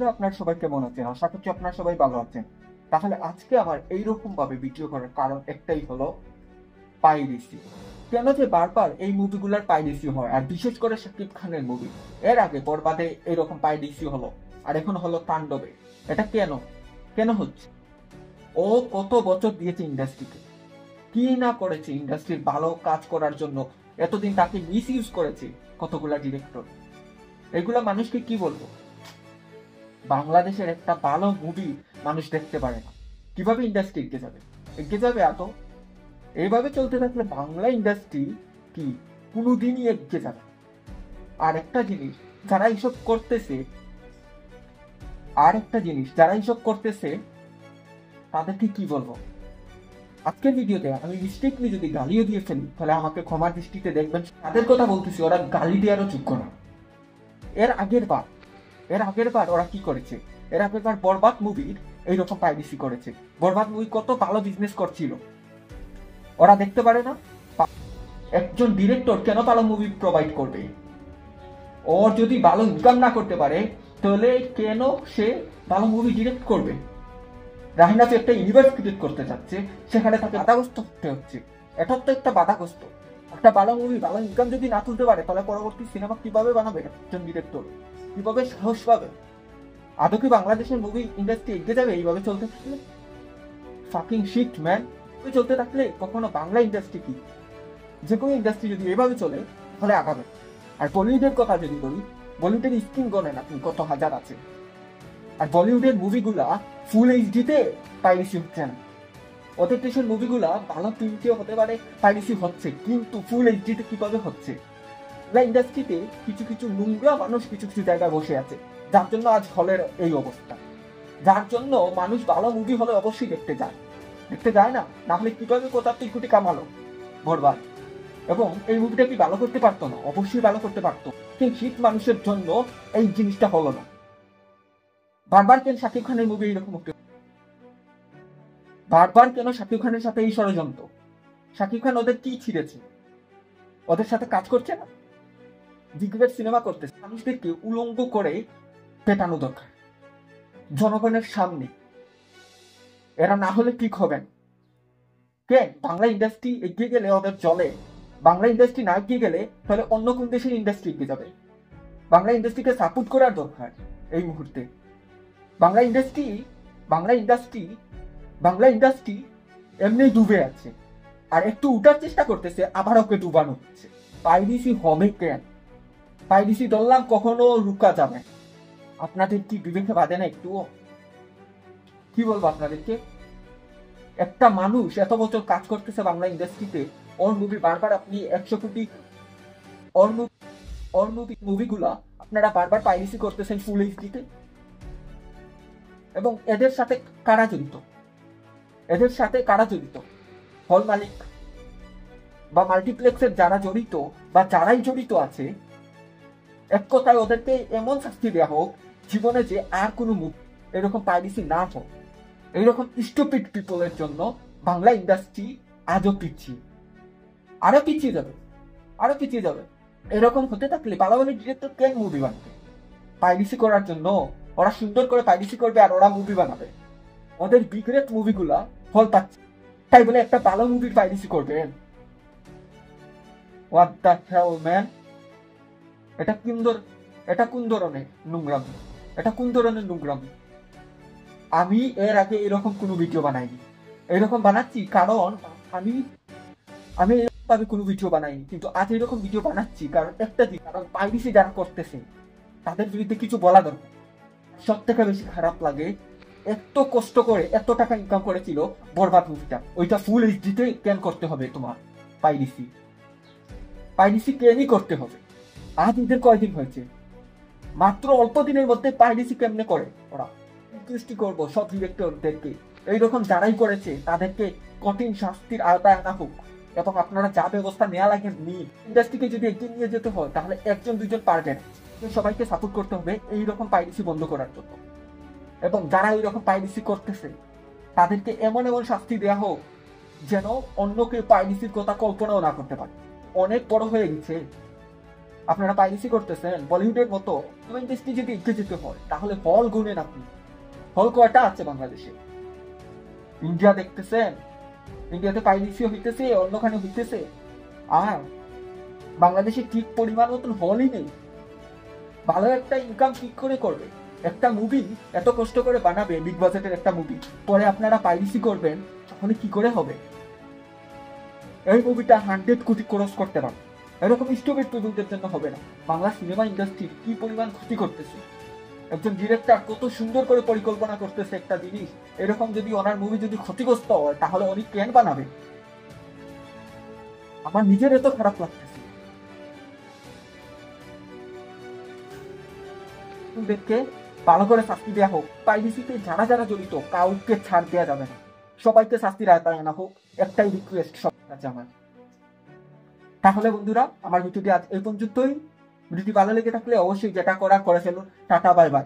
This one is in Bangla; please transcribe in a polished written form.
বন্ধুরা, আপনারা সবাই কেমন আছেন? আশা করছি আপনারা সবাই ভালো আছেন। তাহলে আজকে আমার এইরকম ভাবে ভিডিও করার কারণ একটাই হলো পাইরেসি। কেন যে বারবার এই মুভিগুলোর পাইরেসি হয়, আর বিশেষ করে শাকিব খানের মুভি। এর আগে বরবাদে এরকম পাইরেসি হলো, আর এখন হলো তাণ্ডবে। এটা কেন কেন হচ্ছে? ও কত বছর দিয়েছে ইন্ডাস্ট্রিকে, কি না করেছে ইন্ডাস্ট্রির ভালো কাজ করার জন্য। এতদিন তাকে মিস ইউজ করেছে কতগুলা ডিরেক্টর। এগুলা মানুষকে কি বলবো? বাংলাদেশের একটা ভালো মুভি মানুষ দেখতে পারে না, কিভাবে ইন্ডাস্ট্রি এগিয়ে যাবে এত? এইভাবে চলতে থাকলে বাংলা ইন্ডাস্ট্রি কি কোনোদিনই এগিয়ে যাবে। আর একটা জিনিস যারা এইসব করতেছে তাদেরকে কি বলবো? আজকের ভিডিওতে আমি মিস্টেকলি যদি গালিও দিয়ে ফেলি তাহলে আমাকে ক্ষমার দৃষ্টিতে দেখবেন। তাদের কথা বলতেছি, ওরা গালি দেওয়ারও যোগ্য না। এর আগের বার ওরা কি করেছে? এর আগের বার বরবাদ মুভির এইরকম পাইরেসি করেছে। বরবাদ মুভি কত ভালো বিজনেস করছিল, ওরা দেখতে পারে না? একজন ডিরেক্টর কেন ভালো মুভি প্রোভাইড করবে? ওর যদি ভালো ইনকাম না করতে পারে তাহলে কেন সে ভালো মুভি ডিরেক্ট করবে? রাহিনা তো একটা ইউনিভার্স ক্রিয়েট করতে যাচ্ছে, সেখানে তাকে বাধাগ্রস্ত হতে হচ্ছে। এটা তো একটা বাধাগ্রস্ত। একটা ভালো মুভি ভালো ইনকাম যদি না তুলতে পারে তাহলে পরবর্তী সিনেমা কিভাবে বানাবে একজন ডিরেক্টর? কিভাবে সাহস পাবে? আদৌ কি বাংলাদেশের মুভি ইন্ডাস্ট্রি এগিয়ে যাবে এইভাবে চলতে থাকলে? Fucking shit man. চলতে থাকলে কখনো বাংলা ইন্ডাস্ট্রি কি, যে কোনো ইন্ডাস্ট্রি যদি এভাবে চলে তাহলে আগাবে। আর বলিউডের কথা যদি বলি, বলিউডের স্ক্রিন গণেন আপনি কত হাজার আছে। আর বলিউডের মুভিগুলা ফুল এইচডিতে পাইরেসি হচ্ছে না। ওদের দেশের মুভিগুলা ভালো প্রিন্টেও হতে পারে, পাইরেসি হচ্ছে, কিন্তু ফুল এইচডিতে কিভাবে হচ্ছে? ইন্ডাস্ট্রিতে কিছু কিছু নোংরা মানুষ কিছু কিছু জায়গায় বসে আছে, যার জন্য আজ হলের এই অবস্থা। যার জন্য মানুষ ভালো মুভি হলে অবশ্যই দেখতে যায় না। না হলে কিভাবে কোথাও 3 কোটি কামালো বরবাদ? এবং এই মুভিটা কি ভালো করতে পারতো না? অবশ্যই ভালো করতে পারতো, কিন্তু শীত মানুষের জন্য এই জিনিসটা হলো না। বারবার কেন শাকিব খানের মুভি এইরকম হতে? বারবার কেন শাকিব খানের সাথে এই ষড়যন্ত্র? শাকিব খান ওদের কি ছিঁড়েছে? ওদের সাথে কাজ করছে না, জিগরেট সিনেমা করতেছে। মানুষদেরকে উলঙ্গ করে পেটানো দরকার জনগণের সামনে। এরা না হলে ঠিক হবে না। বাংলা ইন্ডাস্ট্রি এগিয়ে গেলে ওদের চলে, বাংলা ইন্ডাস্ট্রি না এগিয়ে গেলে তাহলে অন্য কোন দেশের ইন্ডাস্ট্রি এগিয়ে যাবে? বাংলা ইন্ডাস্ট্রিকে সাপোর্ট করার দরকার এই মুহূর্তে। বাংলা ইন্ডাস্ট্রি এমনি ডুবে আছে, আর একটু উঠার চেষ্টা করতেছে, আবার ওকে ডুবানো হচ্ছে। পাইরেসি হবে কেন? পাইরেসি ধরলাম কখনো রুকা যাবে। আপনাদের কি বিবেকে বাঁধে না একটুও? কি বলবো আপনাদেরকে? একটা মানুষ এত বছর কাজ করতেছে বাংলা ইন্ডাস্ট্রিতে, ওর মুভি বারবার আপনি 100 কোটি, ওর মুভিগুলা আপনারা বারবার পাইরেসি করতেছেন ফুল এইচডিতে। এবং এদের সাথে কারা জড়িত? হল মালিক বা মাল্টিপ্লেক্সের যারা জড়িত বা যারাই জড়িত আছে, এক কথায় ওদেরকে এমন শাস্তি দেওয়া হোক জীবনে যে আর কোনো মুভি এরকম পাইরেসি না হোক। এইরকম স্টুপিড পিপলের জন্য বাংলা ইন্ডাস্ট্রি আজও আরো পিছিয়ে যাবে। এরকম হতে থাকলে ভালো ভালো ডিরেক্টর কেন মুভি বানাবে? পাইরেসি করার জন্য। ওরা সুন্দর করে পাইরেসি করবে আর ওরা মুভি বানাবে। ওদের বিগ্রেট মুভিগুলা ফল পাচ্ছে, তাই বলে একটা ভালো মুভির পাইরেসি করবেন? What the hell man! এটা কোন ধরনের নোংরামি? আমি এর আগে এরকম কোনো ভিডিও বানাইনি। এরকম বানাচ্ছি কারণ আমি এরকম ভাবে কোনো ভিডিও বানাইনি, কিন্তু আজ এরকম ভিডিও বানাচ্ছি কারণ কারণ পাইরেসি যারা করতেছে তাদের বিরুদ্ধে কিছু বলা দরকার। সব থেকে বেশি খারাপ লাগে, এত কষ্ট করে এত টাকা ইনকাম করেছিল বরবাদ মুভিটা, ওইটা ফুল এইচডিতে কেন করতে হবে তোমার? পাইরেসি কেনই করতে হবে? আজ ঈদের কয়দিন হয়েছে, মাত্র অল্প দিনের মধ্যে পাইরেসি কেমনে করে ওরা? দৃষ্টি করবো সব ডিরেক্টরদেরকে, এইরকম যারাই করেছে তাদেরকে কঠিন শাস্তির আওতায় আনা হোক, এবং আপনারা যা ব্যবস্থা নেওয়া লাগে নিন। ইন্ডাস্ট্রিকে যদি এগিয়ে নিয়ে যেতে হয় তাহলে 1-2 জন পারবে না, সবাইকে সাপোর্ট করতে হবে এইরকম পাইরেসি বন্ধ করার জন্য। এবং যারা এইরকম পাইরেসি করতেছে তাদেরকে এমন শাস্তি দেওয়া হোক যেন অন্য কেউ পাইরেসির কথা কল্পনাও না করতে পারে। অনেক বড় হয়ে গেছে, আপনারা পাইরেসি করতেছেন বলিউডের মতো। ইন্ডাস্ট্রি যদি এগিয়ে যেতে হয় তাহলে হল গুনেন আপনি। হল কয়টা আছে বাংলাদেশে? ইন্ডিয়া দেখতেছেন, ইন্ডিয়াতে পাইরেসি হইতেছে, অন্যখানে হইতেছে, আর বাংলাদেশে ঠিক পরিমাণ মতন হলই নেই। ভালো একটা ইনকাম ঠিক করে করবে একটা মুভি, এত কষ্ট করে বানাবে বিগ বাজেটের একটা মুভি, পরে আপনারা পাইরেসি করবেন, তাহলে কি করে হবে? এই মুভিটা 100 কোটি ক্রস করতে পারে, এরকম স্টুপিড পিপলদের জন্য হবে না। বাংলা সিনেমা ইন্ডাস্ট্রি কি পরিমাণ ক্ষতি করতেছে, একজন ডিরেক্টর কত সুন্দর করে পরিকল্পনা করতেছে একটা জিনিস, এরকম যদি ওনার মুভি যদি ক্ষতিগ্রস্ত হয় তাহলে উনি কেন বানাবে? আমার নিজের এত খারাপ লাগতেছে। দেখে ভালো করে শাস্তি দেওয়া হোক, পাইরেসিতে যারা যারা জড়িত কাউকে ছাড় দেওয়া যাবে না, সবাইকে শাস্তির আওতায় আনা হোক, একটাই রিকোয়েস্ট সবার কাছে আমার। তাহলে বন্ধুরা আমার ভিডিওটি আজ এই পর্যন্তই। ভিডিওটি ভালো লেগে থাকলে অবশ্যই যেটা করা করে ফেলুন। Tata bye bye.